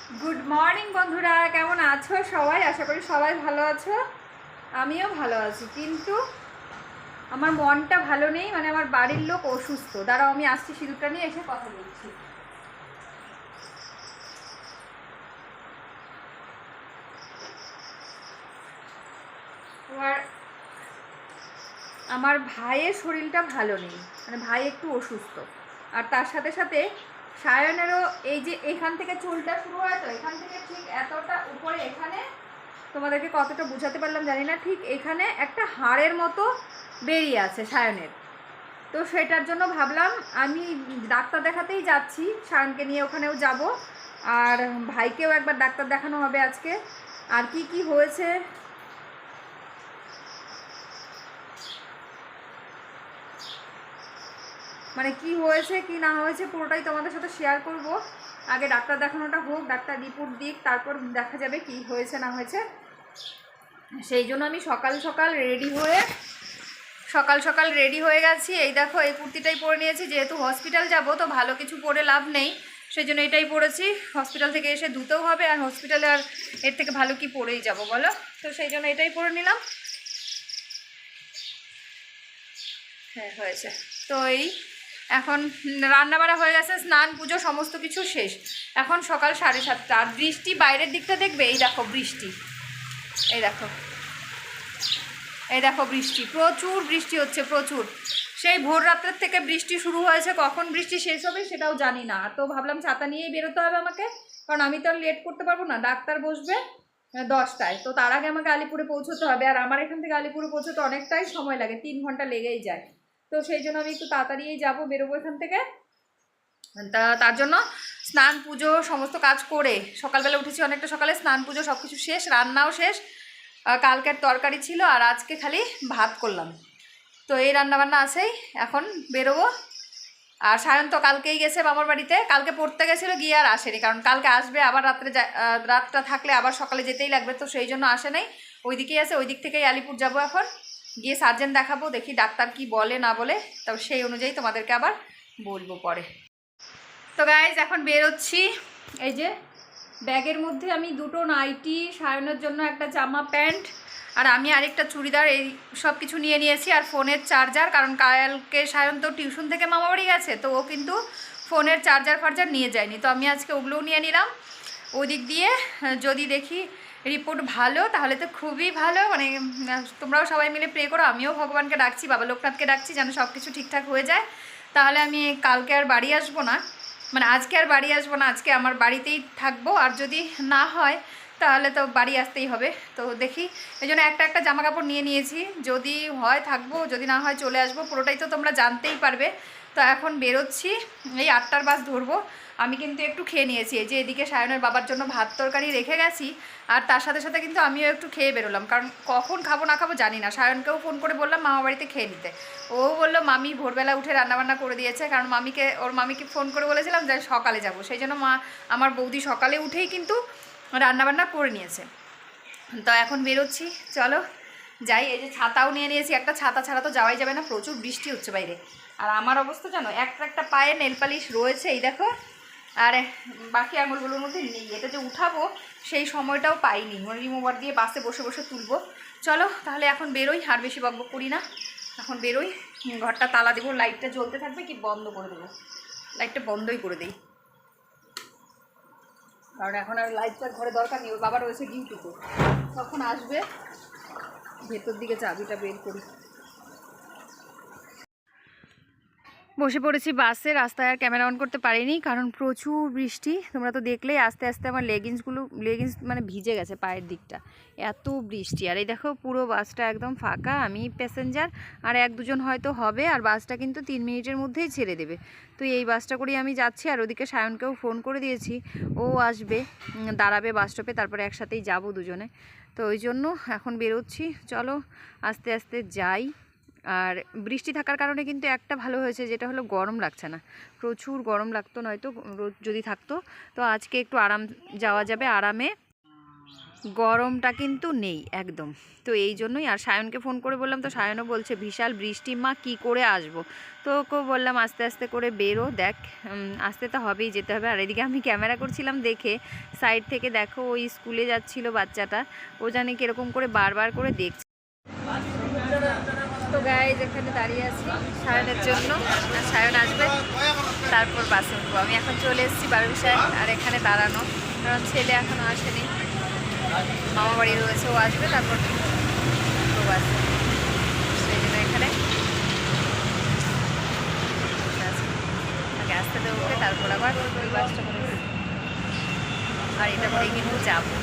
Good morning বন্ধুরা, কেমন আছো সবাই? আশা করি সবাই ভালো আছো। আমিও ভালো আছি, কিন্তু আমার মনটা ভালো নেই। মানে আমার বাড়ির লোক অসুস্থ। দাঁড়াও, আমি আসছি, সিঁদুরটা নিয়ে এসে কথা বলছি। এবার আমার ভাইয়ের শরীরটা ভালো নেই, মানে ভাই একটু অসুস্থ। আর তার সাথে সাথে সায়নেরও এই যে এখান থেকে চুলটা শুরু হয়, তো এখান থেকে ঠিক এতটা উপরে, এখানে তোমাদেরকে কতটা বোঝাতে পারলাম জানি না, ঠিক এখানে একটা হাড়ের মতো বেরিয়ে আছে সায়নের। তো সেটার জন্য ভাবলাম আমি ডাক্তার দেখাতেই যাচ্ছি, সায়নকে নিয়ে ওখানেও যাব, আর ভাইকেও একবার ডাক্তার দেখানো হবে আজকে। আর কি কি হয়েছে, মানে কি হয়েছে কি না হয়েছে পুরোটাই তোমাদের সাথে শেয়ার করব। আগে ডাক্তার দেখানোটা হোক, ডাক্তার রিপোর্ট দিক, তারপর দেখা যাবে কি হয়েছে না হয়েছে। সেই জন্য আমি সকাল সকাল রেডি হয়ে গেছি। এই দেখো, এই কুর্তিটাই পরে নিয়েছি, যেহেতু হসপিটাল যাব তো ভালো কিছু পরে লাভ নেই, সেই জন্য এটাই পরেছি। হসপিটাল থেকে এসে ধুতেও হবে, আর হসপিটালে আর এর থেকে ভালো কি পরেই যাব বলো? তো সেই জন্য এটাই পরে নিলাম। হ্যাঁ, হয়েছে। তো এই এখন রান্নাবাড়া হয়ে গেছে, স্নান পুজো সমস্ত কিছু শেষ। এখন সকাল 7:30। আর বৃষ্টি বাইরের দিকটা দেখবে, এই দেখো বৃষ্টি, এই দেখো, এই দেখো বৃষ্টি, প্রচুর বৃষ্টি হচ্ছে, প্রচুর। সেই ভোর রাত্রের থেকে বৃষ্টি শুরু হয়েছে, কখন বৃষ্টি শেষ হবে সেটাও জানি না। তো ভাবলাম ছাতা নিয়েই বেরোতে হবে আমাকে, কারণ আমি তো আর লেট করতে পারবো না। ডাক্তার বসবে 10টায়, তো তার আগে আমাকে আলিপুরে পৌঁছতে হবে। আর আমার এখান থেকে আলিপুরে পৌঁছতে অনেকটাই সময় লাগে, 3 ঘন্টা লেগেই যায়। তো সেই জন্য আমি একটু তাড়াতাড়িই যাবো, বেরোবো এখান থেকে। তার জন্য স্নান পুজো সমস্ত কাজ করে সকালবেলা উঠেছি অনেকটা সকালে, স্নান পুজো সব কিছু শেষ, রান্নাও শেষ। কালকের তরকারি ছিল, আর আজকে খালি ভাত করলাম। তো এই রান্নাবান্না আছেই, এখন বেরোবো। আর সায়ন তো কালকেই গেছে মামার বাড়িতে, কালকে পড়তে গেছিলো, গিয়ে আর আসেনি, কারণ কালকে আসবে আবার রাত্রে, রাতটা থাকলে আবার সকালে যেতেই লাগবে, তো সেই জন্য আসে নাই। ওইদিকেই আছে, ওই দিক থেকেই আলিপুর যাব এখন, গিয়ে সার্জেন দেখাবো, দেখি ডাক্তার কি বলে না বলে, তবে সেই অনুযায়ী তোমাদেরকে আবার বলবো পরে। তো গাইজ এখন বেরোচ্ছি। এই যে ব্যাগের মধ্যে আমি দুটো নাইটি, সায়নের জন্য একটা জামা প্যান্ট, আর আমি আরেকটা চুড়িদার, এই সব কিছু নিয়ে নিয়েছি। আর ফোনের চার্জার, কারণ কালকে সায়ন তো টিউশন থেকে মামাবাড়ি গেছে, তো ও কিন্তু ফোনের চার্জার নিয়ে যায়নি, তো আমি আজকে ওগুলোও নিয়ে নিলাম। ওই দিক দিয়ে যদি দেখি রিপোর্ট ভালো, তাহলে তো খুবই ভালো। মানে তোমরাও সবাই মিলে প্রে করো, আমিও ভগবানকে ডাকছি, বাবা লোকনাথকে ডাকছি, যেন সব কিছু ঠিকঠাক হয়ে যায়। তাহলে আমি কালকে আর বাড়ি আসবো না, মানে আজকে আর বাড়ি আসবো না, আজকে আমার বাড়িতেই থাকবো। আর যদি না হয় তাহলে তো বাড়ি আসতেই হবে। তো দেখি, এই জন্য একটা একটা জামা কাপড় নিয়ে নিয়েছি, যদি হয় থাকবো, যদি না হয় চলে আসবো, পুরোটাই তো তোমরা জানতেই পারবে। তো এখন বেরোচ্ছি, এই 8টার বাস ধরবো। আমি কিন্তু একটু খেয়ে নিয়েছি, এই যে এদিকে সায়নের বাবার জন্য ভাত তরকারি রেখে গেছি, আর তার সাথে সাথে কিন্তু আমিও একটু খেয়ে বেরোলাম, কারণ কখন খাবো না খাবো জানি না। সায়নকেও ফোন করে বললাম মামা বাড়িতে খেয়ে নিতে, ও বললো মামি ভোরবেলা উঠে রান্নাবান্না করে দিয়েছে, কারণ ওর মামিকে ফোন করে বলেছিলাম যে সকালে যাব, সেই জন্য আমার বৌদি সকালে উঠেই কিন্তু রান্নাবান্না করে নিয়েছে। তো এখন বেরোচ্ছি, চলো যাই। এই যে ছাতাও নিয়ে নিয়েছি, একটা ছাতা ছাড়া তো যাওয়াই যাবে না, প্রচুর বৃষ্টি হচ্ছে বাইরে। আর আমার অবস্থা জানো, একটা পায়ে নেল পালিশ রয়েছে, এই দেখো, আর বাকি আঙুলগুলোর মধ্যে নেই। এটা যে উঠাবো সেই সময়টাও পাইনি, রিমুভার দিয়ে বাসে বসে বসে তুলবো। চলো তাহলে এখন বেরোই, আর বেশি বকবক করি না, এখন বেরোই। ঘরটা তালা দেবো, লাইটটা জ্বলতে থাকবে, কি বন্ধ করে দেবো, লাইটটা বন্ধই করে দিই, কারণ এখন আর লাইটটার ঘরে দরকার নেই। ওর বাবা রয়েছে ডিউটিতে, তখন আসবে। ভেতর দিকে চাবিটা বের করি। বসে পড়েছি বাসে, রাস্তায় আর ক্যামেরা অন করতে পারিনি, কারণ প্রচুর বৃষ্টি। তোমরা তো দেখলেই, আস্তে আস্তে আমার লেগিংস মানে ভিজে গেছে পায়ের দিকটা, এত বৃষ্টি। আর এই দেখো পুরো বাসটা একদম ফাঁকা, আমি প্যাসেঞ্জার আর 1-2 জন হয়তো হবে, আর বাসটা কিন্তু 3 মিনিটের মধ্যেই ছেড়ে দেবে। তো এই বাসটা করেই আমি যাচ্ছি। আর ওদিকে সায়নকেও ফোন করে দিয়েছি, ও আসবে, দাঁড়াবে বাস স্টপে, তারপরে একসাথেই যাব দুজনে। তো ওই জন্য এখন বেরোচ্ছি, চলো আস্তে আস্তে যাই। আর বৃষ্টি থাকার কারণে কিন্তু একটা ভালো হয়েছে, যেটা হলো গরম লাগছে না, প্রচুর গরম লাগতো নয়তো রোদ যদি থাকতো। তো আজকে একটু যাওয়া যাবে আরামে। গরমটা কিন্তু নেই একদম। তো এই জন্যই, আর সায়নকে ফোন করে বললাম, তো সায়নও বলছে বিশাল বৃষ্টি, মা কী করে আসবো। তো ওকেও বললাম আস্তে আস্তে করে বেরো, দেখ আসতে তো হবেই, যেতে হবে। আর এদিকে আমি ক্যামেরা করছিলাম দেখে সাইড থেকে দেখো ওই স্কুলে যাচ্ছিল বাচ্চাটা, ও জানে কীরকম করে বারবার করে দেখছে। তো গাইজ এখানে দাঁড়িয়ে আছি সায়নের জন্য, সায়ন আসবে তারপর বাসে উঠবো। আমি এখন চলে এসেছি 12 আর এখানে দাঁড়ানো, কারণ ছেলে এখনও আসেনি, মামা বাড়ি রয়েছে, ও আসবে তারপর ও বাসে, সেই জন্য এখানে আগে আসতে দেবো, তারপর আবার ওই বাসটা করে, আর এটা করেই কিন্তু যাবো।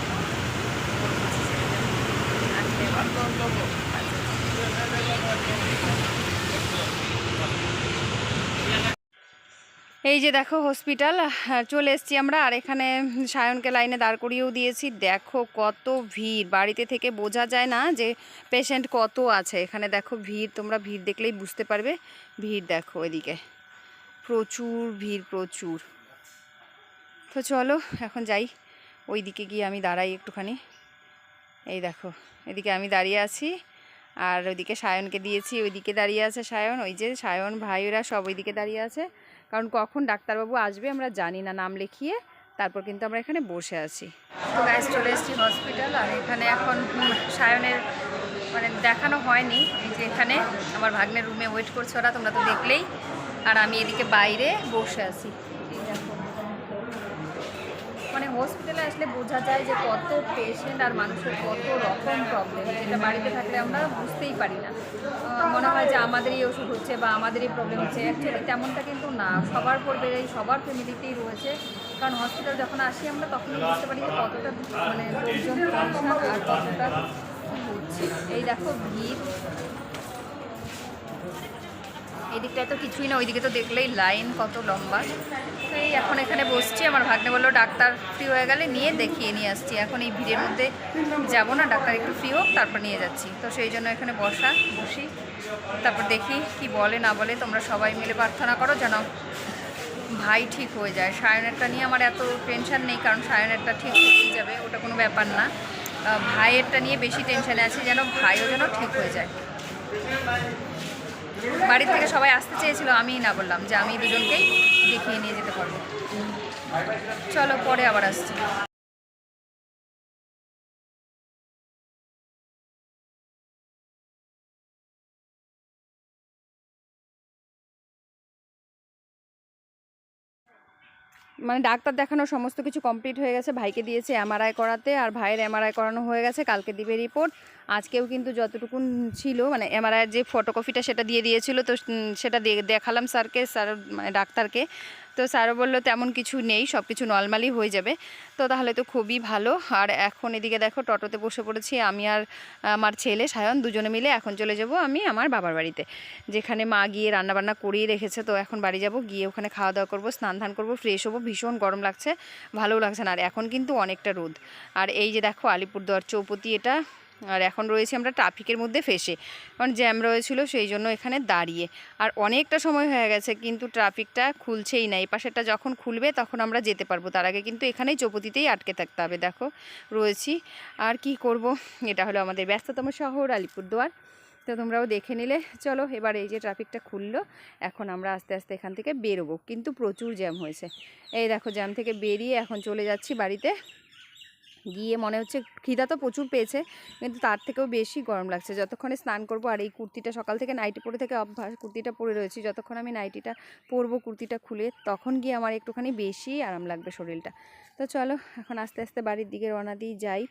আসলে এই যে দেখো হসপিটাল চলে এসেছি আমরা, আর এখানে সায়নকে লাইনে দাঁড় করিয়েও দিয়েছি। দেখো কত ভিড়, বাড়িতে থেকে বোঝা যায় না যে পেশেন্ট কত আছে। এখানে দেখো ভিড়, তোমরা ভিড় দেখলেই বুঝতে পারবে। ভিড় দেখো এদিকে প্রচুর ভিড়, প্রচুর। তো চলো এখন যাই, ওই দিকে গিয়ে আমি দাঁড়াই একটুখানি। এই দেখো এদিকে আমি দাঁড়িয়ে আছি, আর ওইদিকে সায়নকে দিয়েছি, ওইদিকে দাঁড়িয়ে আছে সায়ন, ওই যে সায়ন ভাইরা সব ওইদিকে দাঁড়িয়ে আছে। কারণ কখন ডাক্তারবাবু আসবে আমরা জানি না, নাম লিখিয়ে তারপর কিন্তু আমরা এখানে বসে আছি। তো গাইজ চলে এসেছি হসপিটাল, আর এখানে এখন সায়নের মানে দেখানো হয়নি। এই যে এখানে আমার ভাগ্নের রুমে ওয়েট করছে ওরা, তোমরা তো দেখলেই। আর আমি এদিকে বাইরে বসে আছি। মানে হসপিটালে আসলে বোঝা যায় যে কত পেশেন্ট আর মানুষের কত রকম প্রবলেম, যেটা বাড়িতে থাকলে আমরা বুঝতেই পারি না। মনে হয় যে আমাদেরই ওষুধ হচ্ছে বা আমাদেরই প্রবলেম হচ্ছে, অ্যাকচুয়ালি তেমনটা কিন্তু না, সবার পড়বে, সবার ফ্যামিলিতেই রয়েছে। কারণ হসপিটাল যখন আসি আমরা তখনই বুঝতে পারি যে কতটা মানে লোকজন টেনশন আর কতটা হচ্ছে। এই দেখো ভিড়, এদিকটায় তো কিছুই না, ওইদিকে তো দেখলেই লাইন কত লম্বা। তো এই এখন এখানে বসছি, আমার ভাগ্নে বললো ডাক্তার ফ্রি হয়ে গেলে নিয়ে দেখিয়ে নিয়ে আসছি। এখন এই ভিড়ের মধ্যে যাব না, ডাক্তার একটু ফ্রি হোক তারপর নিয়ে যাচ্ছি। তো সেই জন্য এখানে বসি, তারপর দেখি কি বলে না বলে। তোমরা সবাই মিলে প্রার্থনা করো যেন ভাই ঠিক হয়ে যায়। সায়নেরটা নিয়ে আমার এত টেনশন নেই, কারণ সায়নেরটা ঠিক হয়েই যাবে, ওটা কোনো ব্যাপার না। ভাইয়েরটা নিয়ে বেশি টেনশানে আছি, যেন ভাইও যেন ঠিক হয়ে যায়। বাড়ির থেকে সবাই আসতে চেয়েছিল, আমিই না বললাম যে আমি দুজনকেই দেখিয়ে নিয়ে যেতে পারবো। চলো পরে আবার আসছি। মানে ডাক্তার দেখানো সমস্ত কিছু কমপ্লিট হয়ে গেছে, ভাইকে দিয়েছে এমআরআই করাতে, আর ভাইয়ের এমআরআই করানো হয়ে গেছে, কালকে দিবে রিপোর্ট। আজকেও কিন্তু যতটুকুন ছিল মানে এমআরআইয়ের যে ফটোকপিটা সেটা দিয়ে দিয়েছিল, তো সেটা দেখালাম স্যারকে, স্যার মানে ডাক্তারকে। তো স্যারও বললো তেমন কিছু নেই, সব কিছু নর্মালি হয়ে যাবে। তো তাহলে তো খুবই ভালো। আর এখন এদিকে দেখো টোটোতে বসে পড়েছি, আমি আর আমার ছেলে সায়ন দুজনে মিলে এখন চলে যাব আমি আমার বাবার বাড়িতে, যেখানে মা গিয়ে রান্নাবান্না করিয়ে রেখেছে। তো এখন বাড়ি যাব, গিয়ে ওখানে খাওয়া দাওয়া করবো, স্নান ধান করবো, ফ্রেশ হবো। ভীষণ গরম লাগছে, ভালোও লাগছে না। আর এখন কিন্তু অনেকটা রোদ। আর এই যে দেখো আলিপুরদুয়ার চৌপতি এটা, আর এখন রয়েছি আমরা ট্রাফিকের মধ্যে ফেসে, কারণ জ্যাম রয়েছিল সেই জন্য এখানে দাঁড়িয়ে। আর অনেকটা সময় হয়ে গেছে কিন্তু ট্রাফিকটা খুলছেই না। এই পাশেরটা যখন খুলবে তখন আমরা যেতে পারবো, তার আগে কিন্তু এখানেই চৌপতিতেই আটকে থাকতে হবে। দেখো রয়েছি, আর কি করব, এটা হলো আমাদের ব্যস্ততম শহর আলিপুরদুয়ার। তো তোমরাও দেখে নিলে। চলো এবার এই যে ট্রাফিকটা খুললো, এখন আমরা আস্তে আস্তে এখান থেকে বেরোবো, কিন্তু প্রচুর জ্যাম হয়েছে। এই দেখো জ্যাম থেকে বেরিয়ে এখন চলে যাচ্ছি বাড়িতে। গিয়ে মনে হচ্ছে খিদা তো প্রচুর পেয়েছে, কিন্তু তার থেকেও বেশি গরম লাগছে। যতক্ষণে স্নান করব, আর এই কুর্তিটা সকাল থেকে নাইটি পরে থেকে অভ্যাস, কুর্তিটা পরে রয়েছি, যতক্ষণ আমি নাইটিটা পরবো কুর্তিটা খুলে তখন গিয়ে আমার একটুখানি বেশি আরাম লাগবে শরীরটা। তো চলো এখন আস্তে আস্তে বাড়ির দিকে রওনা দিয়ে যাই।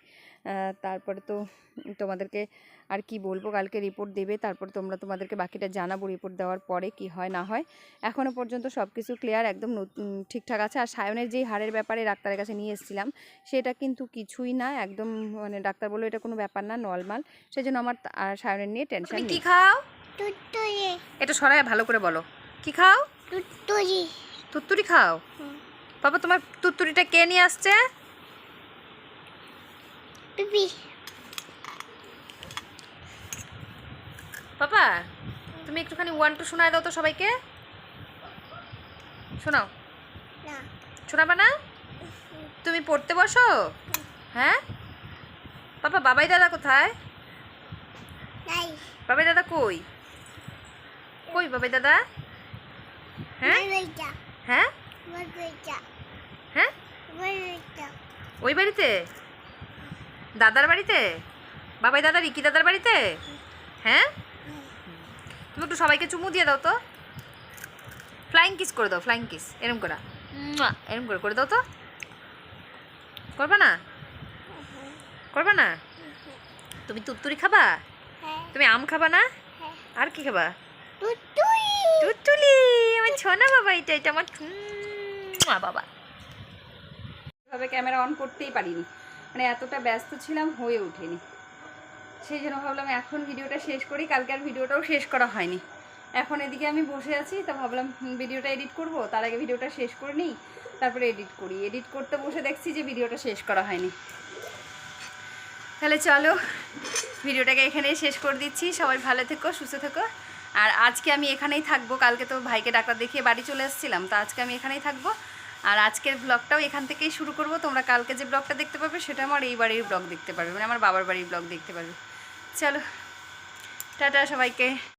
তারপরে তো তোমাদেরকে আর কি বলবো, কালকে রিপোর্ট দেবে, তারপর তোমাদেরকে বাকিটা জানাবো রিপোর্ট দেওয়ার পরে কি হয় না হয়। এখনও পর্যন্ত সব কিছু ক্লিয়ার, একদম ঠিকঠাক আছে। আর সায়নের যেই হাড়ের ব্যাপারে ডাক্তারের কাছে নিয়ে এসেছিলাম, সেটা কিন্তু কিছুই না, একদম মানে ডাক্তার বললো এটা কোনো ব্যাপার না, নর্মাল। সেই জন্য আমার আর সায়নের নিয়ে টেনশন নেই। কি খাও? এটা সরাই ভালো করে বলো, কি খাও? তুত্তুরি খাও? বাবা তোমার তুত্তুরিটা কে নিয়ে আসছে? পাপা তুমি একটুখানি 1 2 শোনায় দাও তো সবাইকে। শোনাও। শোনাবা না? তুমি পড়তে বসো? হ্যাঁ পাপা বাবাই দাদা কোথায়? বাবাই দাদা কই? কই বাবাই দাদা? হ্যাঁ হ্যাঁ হ্যাঁ, ওই বাড়িতে, দাদার বাড়িতে, বাবাই দাদা রিকি দাদার বাড়িতে। হ্যাঁ, তুমি একটু সবাইকে চুমু দিয়ে দাও তো, ফ্লাইং কিস করে দাও, ফ্লাইং কিস এরম করে, এরম করে করে দাও তো। করবা না? করবা না? তুমি তুরতুরি খাবা? তুমি আম খাবা না? আর কি খাবা? টুটুলি, আমার ছোনা বাবা, এটা আমার বাবা। ভাবে ক্যামেরা অন করতেই পারিনি, মানে এতটা ব্যস্ত ছিলাম, হয়ে ওঠেনি। সেই জন্য ভাবলাম এখন ভিডিওটা শেষ করি, কালকে আর ভিডিওটাও শেষ করা হয়নি। এখন এদিকে আমি বসে আছি, তা ভাবলাম ভিডিওটা এডিট করব, তার আগে ভিডিওটা শেষ করে নিই, তারপরে এডিট করি। এডিট করতে বসে দেখছি যে ভিডিওটা শেষ করা হয়নি। তাহলে চলো ভিডিওটাকে এখানেই শেষ করে দিচ্ছি। সবাই ভালো থেকো, সুস্থ থেকো। আর আজকে আমি এখানেই থাকবো, কালকে তো ভাইকে ডাক্তার দেখিয়ে বাড়ি চলে এসেছিলাম, তো আজকে আমি এখানেই থাকবো। আর আজকের ব্লগটাও এখান থেকেই শুরু করব। তোমরা কালকে যে ব্লগটা দেখতে পাবে সেটা আমার এই বাড়ির ব্লগ দেখতে পারবে, মানে আমার বাবার বাড়ির ব্লগ দেখতে পারবে। চলো টাটা সবাইকে।